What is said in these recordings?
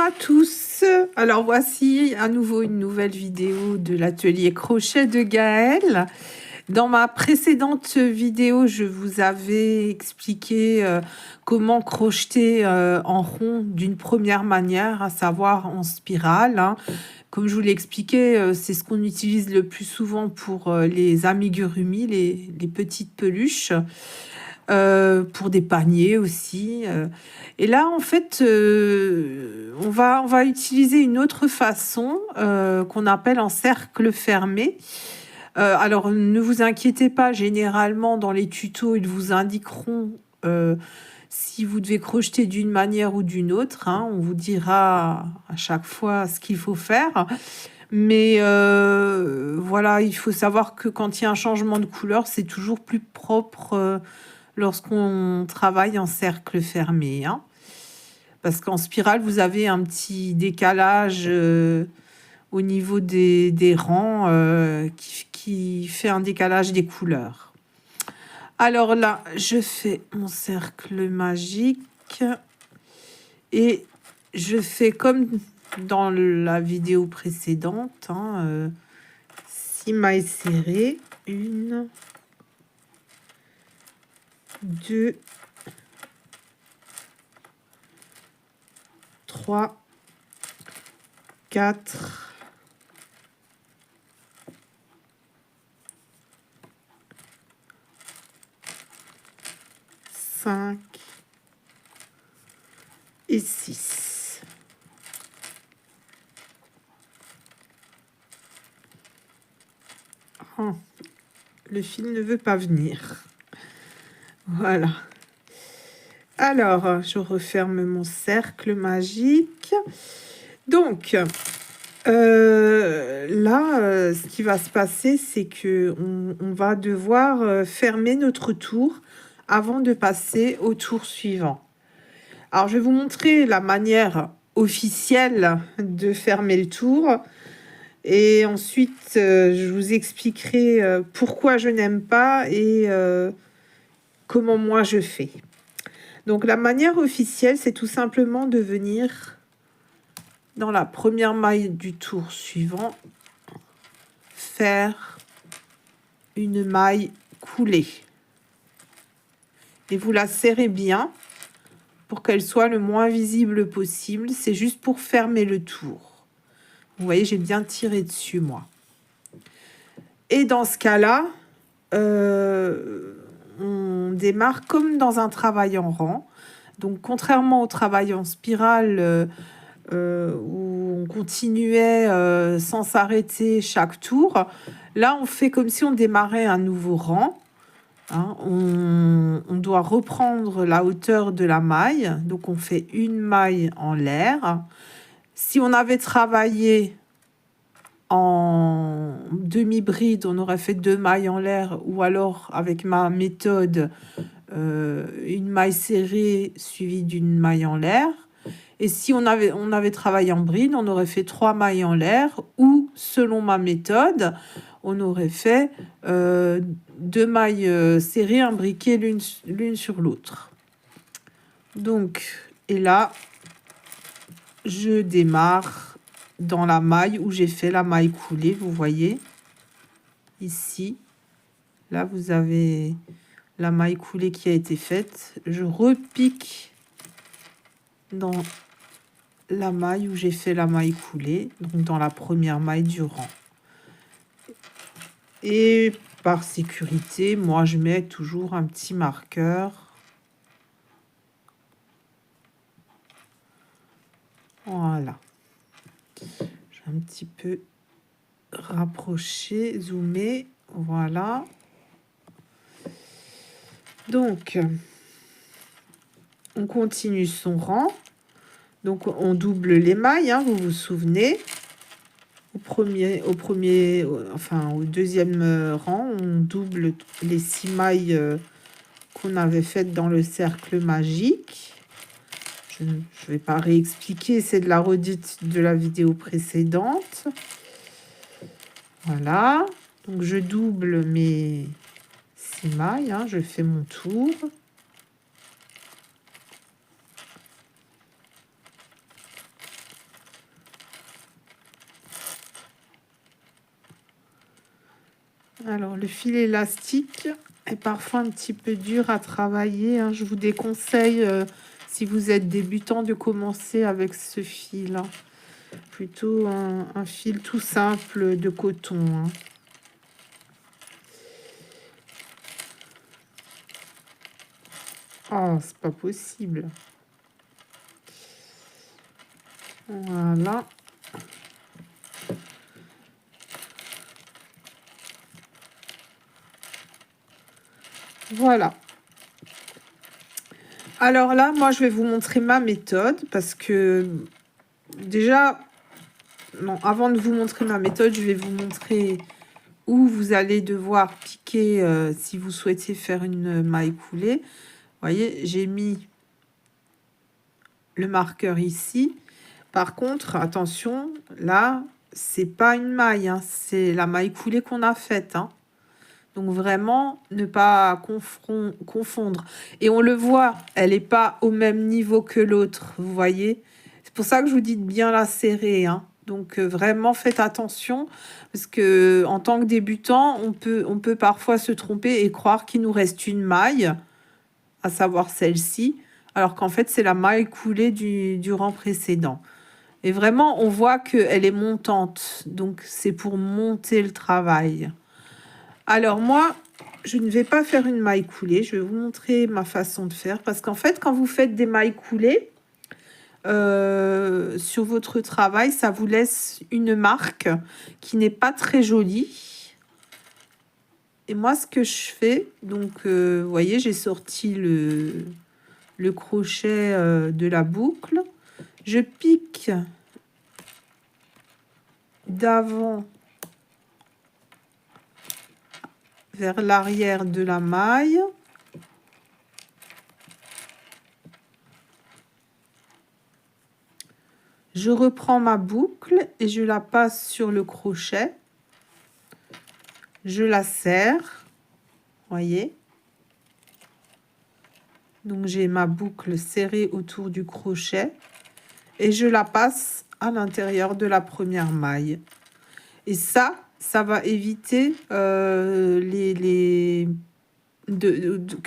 Bonjour à tous. Alors voici à nouveau une nouvelle vidéo de l'atelier crochet de Gaëlle. Dans ma précédente vidéo, je vous avais expliqué comment crocheter en rond d'une première manière, à savoir en spirale, hein. Comme je vous l'ai expliqué, c'est ce qu'on utilise le plus souvent pour les amigurumi, les petites peluches. Pour des paniers aussi. Et là, en fait, on va utiliser une autre façon qu'on appelle en cercle fermé. Alors, ne vous inquiétez pas, généralement, dans les tutos, ils vous indiqueront si vous devez crocheter d'une manière ou d'une autre, hein. On vous dira à chaque fois ce qu'il faut faire. Mais voilà, il faut savoir que quand il y a un changement de couleur, c'est toujours plus propre lorsqu'on travaille en cercle fermé, hein. Parce qu'en spirale, vous avez un petit décalage au niveau des rangs qui fait un décalage des couleurs. Alors là, je fais mon cercle magique et je fais comme dans la vidéo précédente, hein, 6 mailles serrées, 1, 2, 3, 4, 5 et 6. Oh, le fil ne veut pas venir. Voilà. Alors, je referme mon cercle magique. Donc, là, ce qui va se passer, c'est que on va devoir fermer notre tour avant de passer au tour suivant. Alors, je vais vous montrer la manière officielle de fermer le tour. Et ensuite, je vous expliquerai pourquoi je n'aime pas et comment moi je fais. Donc la manière officielle, c'est tout simplement de venir dans la première maille du tour suivant, faire une maille coulée. Et vous la serrez bien pour qu'elle soit le moins visible possible. C'est juste pour fermer le tour. Vous voyez, j'ai bien tiré dessus, moi. Et dans ce cas-là, on démarre comme dans un travail en rang. Donc, contrairement au travail en spirale, où on continuait sans s'arrêter chaque tour, là, on fait comme si on démarrait un nouveau rang, hein. On doit reprendre la hauteur de la maille. Donc, on fait une maille en l'air. Si on avait travaillé en demi-bride, on aurait fait 2 mailles en l'air, ou alors avec ma méthode, une maille serrée suivie d'une maille en l'air. Et si on avait travaillé en bride, on aurait fait 3 mailles en l'air, ou selon ma méthode, on aurait fait 2 mailles serrées imbriquées l'une sur l'autre. Donc, et là, je démarre dans la maille où j'ai fait la maille coulée, vous voyez, ici. Là, vous avez la maille coulée qui a été faite. Je repique dans la maille où j'ai fait la maille coulée, donc dans la première maille du rang. Et par sécurité, moi, je mets toujours un petit marqueur. Voilà. Je vais un petit peu rapprocher, zoomer. Voilà. Donc, on continue son rang. Donc, on double les mailles, hein, vous vous souvenez. Au deuxième rang, on double les 6 mailles qu'on avait faites dans le cercle magique. Je ne vais pas réexpliquer, c'est de la redite de la vidéo précédente. Voilà. Donc, je double mes 6 mailles, hein, je fais mon tour. Alors, le fil élastique est parfois un petit peu dur à travailler, hein. Je vous déconseille, si vous êtes débutant, de commencer avec ce fil, hein. Plutôt un fil tout simple de coton, hein. Oh, c'est pas possible. Voilà. Voilà. Alors là, moi, je vais vous montrer ma méthode parce que déjà, non, avant de vous montrer ma méthode, je vais vous montrer où vous allez devoir piquer si vous souhaitez faire une maille coulée. Vous voyez, j'ai mis le marqueur ici. Par contre, attention, là, c'est pas une maille, hein, c'est la maille coulée qu'on a faite, hein. Donc vraiment, ne pas confondre. Et on le voit, elle n'est pas au même niveau que l'autre, vous voyez. C'est pour ça que je vous dis de bien la serrer, hein. Donc vraiment, faites attention, parce que en tant que débutant, on peut parfois se tromper et croire qu'il nous reste une maille, à savoir celle-ci, alors qu'en fait, c'est la maille coulée du rang précédent. Et vraiment, on voit qu'elle est montante, donc c'est pour monter le travail. Alors moi, je ne vais pas faire une maille coulée. Je vais vous montrer ma façon de faire. Parce qu'en fait, quand vous faites des mailles coulées sur votre travail, ça vous laisse une marque qui n'est pas très jolie. Et moi, ce que je fais, donc, vous voyez, j'ai sorti le crochet de la boucle. Je pique d'avant vers l'arrière de la maille. Je reprends ma boucle et je la passe sur le crochet. Je la serre, voyez. Donc j'ai ma boucle serrée autour du crochet et je la passe à l'intérieur de la première maille. Et ça va éviter que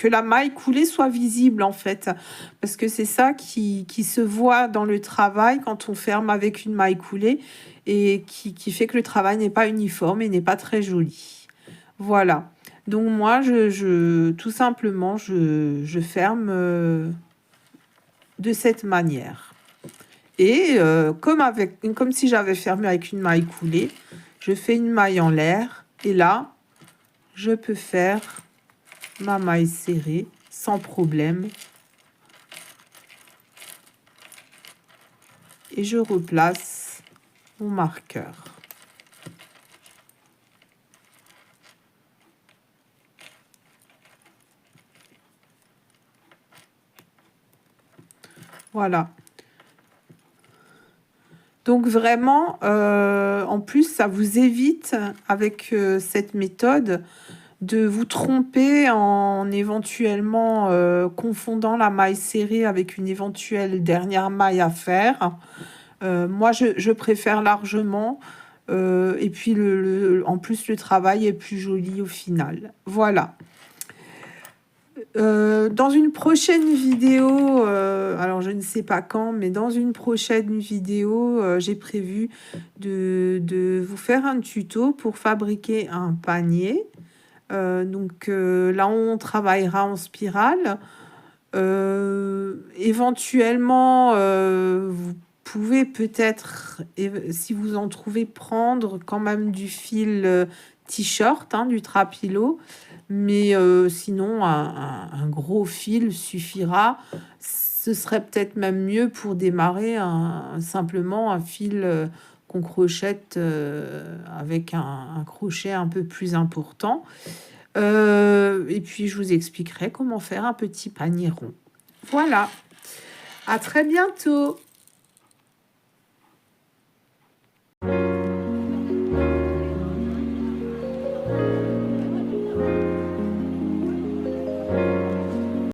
la maille coulée soit visible en fait, parce que c'est ça qui se voit dans le travail quand on ferme avec une maille coulée et qui fait que le travail n'est pas uniforme et n'est pas très joli. Voilà, donc moi tout simplement je ferme de cette manière et comme si j'avais fermé avec une maille coulée, je fais une maille en l'air et là je peux faire ma maille serrée sans problème et je replace mon marqueur. Voilà. Donc vraiment, en plus, ça vous évite avec cette méthode de vous tromper en éventuellement confondant la maille serrée avec une éventuelle dernière maille à faire. Moi, je préfère largement. Et puis, en plus, le travail est plus joli au final. Voilà. Dans une prochaine vidéo, alors je ne sais pas quand, mais dans une prochaine vidéo, j'ai prévu de vous faire un tuto pour fabriquer un panier. Donc là, on travaillera en spirale. Éventuellement, vous pouvez peut-être, si vous en trouvez, prendre quand même du fil t-shirt, hein, du trapilo. Mais sinon, un gros fil suffira. Ce serait peut-être même mieux pour démarrer simplement un fil qu'on crochette avec un crochet un peu plus important. Et puis, je vous expliquerai comment faire un petit panier rond. Voilà. À très bientôt.